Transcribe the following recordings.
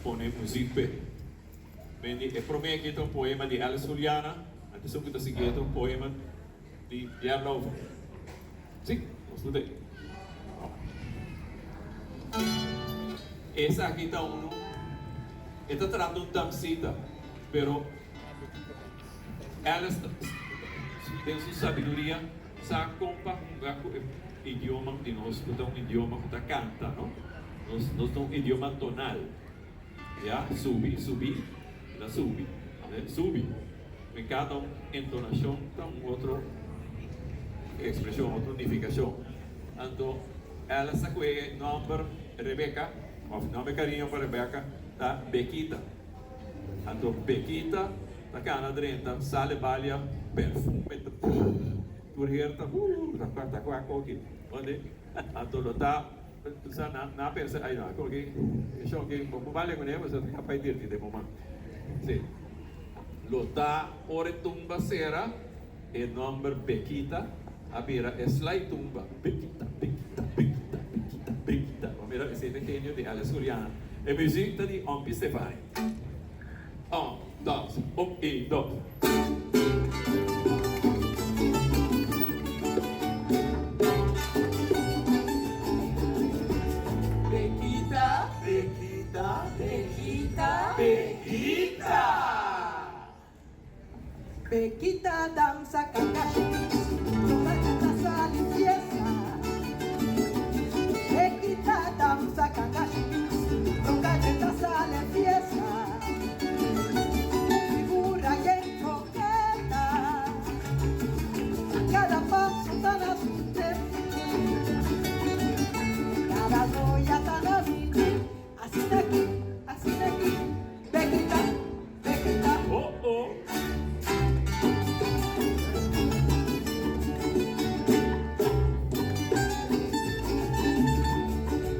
pone muziek. Quindi e prometo che un poema di Alice Juliana, adesso kita seguire un poema di Jarlov. Sì, lo studio. Esa aqui está uno, está tratando un damsita, pero ela tem sua sabedoria, sabe compa o idioma de nós, que é um idioma que canta, não? Nós temos um idioma tonal, já? Subir, ela sube, né? Sube. Em cada entonação tem outra expressão, outra unificação. Então, ela sabe o nome Rebecca, o nome carinho para Rebecca, tá Bequita. Então, Bequita, tá cana dentro, sale balha, perfume, por here tá, tá com a coque, onde, então, tá, na pensa, aí não, porque, eu que, como vale com ele, mas eu tenho que pedir de momento. Sim. Lota, ore tumba sera, e nome Bequita, abira, slide tumba, Bequita. Mira, ese es el genio de Alice Juliana. E musica di Ompi Stefani. 1, 2, 1 e 2. Bequita, Bequita, Bequita, Bequita. Bequita danza kakashi, toda sale y fiesta. Bequita danza kakashi, toda sale y fiesta. Figura bien coqueta, cada paso tan asusté, cada joya tan abierta. Así de aquí, Bequita, Bequita. Oh, oh.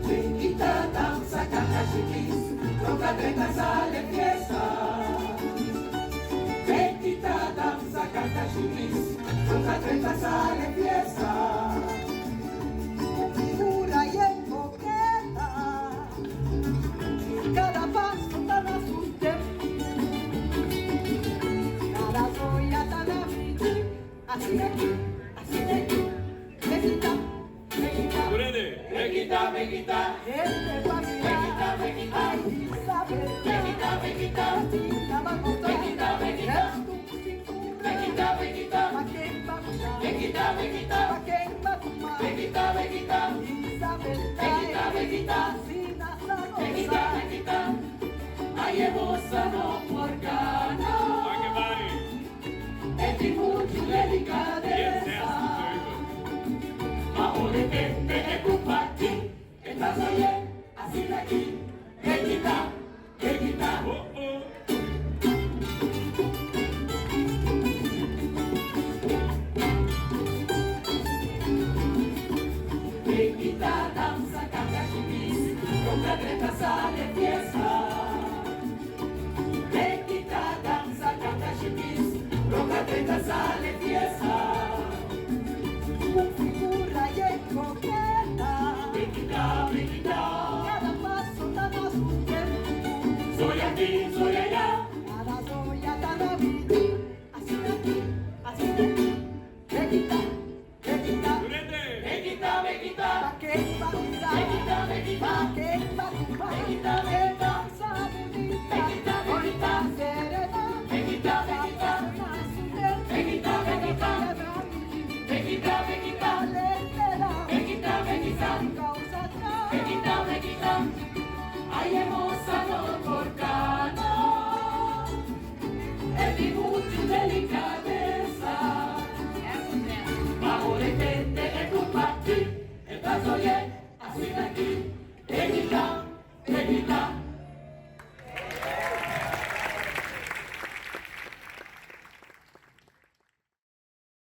Bequita danza kakashikis, toca treinta sale fiesta. Bequita danza kakashikis, toca treinta sale fiesta. Figura y en coqueta, cada paso tan asusté, cada joya tan abrida. Así de aquí, Bequita, Bequita. Urede. Bequita, Bequita, gente familia, Bequita, ay Isabel, Bequita, Bequita, Bequita, Bequita, Bequita, Bequita, Bequita, pa' quién va a gustar, Bequita, Bequita, pa' quién va a fumar, Bequita, Bequita, Isabel, Bequita, Bequita, sin hasta Bequita, Bequita, ay emosa no por gana, Anche vai. è di mucho Yes, delicadeza. Ahora depende de compartir, estás oye, así de aquí, Bequita, Bequita. Oh, oh. Bequita danza kakashikis, con la treta sale fiesta. Bequita danza kakashikis, con la treta sale fiesta. Figura y en coqueta, Bequita, Bequita, cada paso tan asusté, soy aquí, soy allá, cada joya tan abierta. Así de aquí, Bequita, Bequita. Urede. Bequita, Bequita, pa' quién va a gustar, Bequita, Bequita, pa' quién va a fumar, Bequita, Bequita, Bequita, Bequita, serena, Bequita, Bequita, Bequita, Bequita, Bequita, Bequita, Bequita, Bequita, Bequita, Bequita, ay hermosa no por cana, es mi mucho delicada.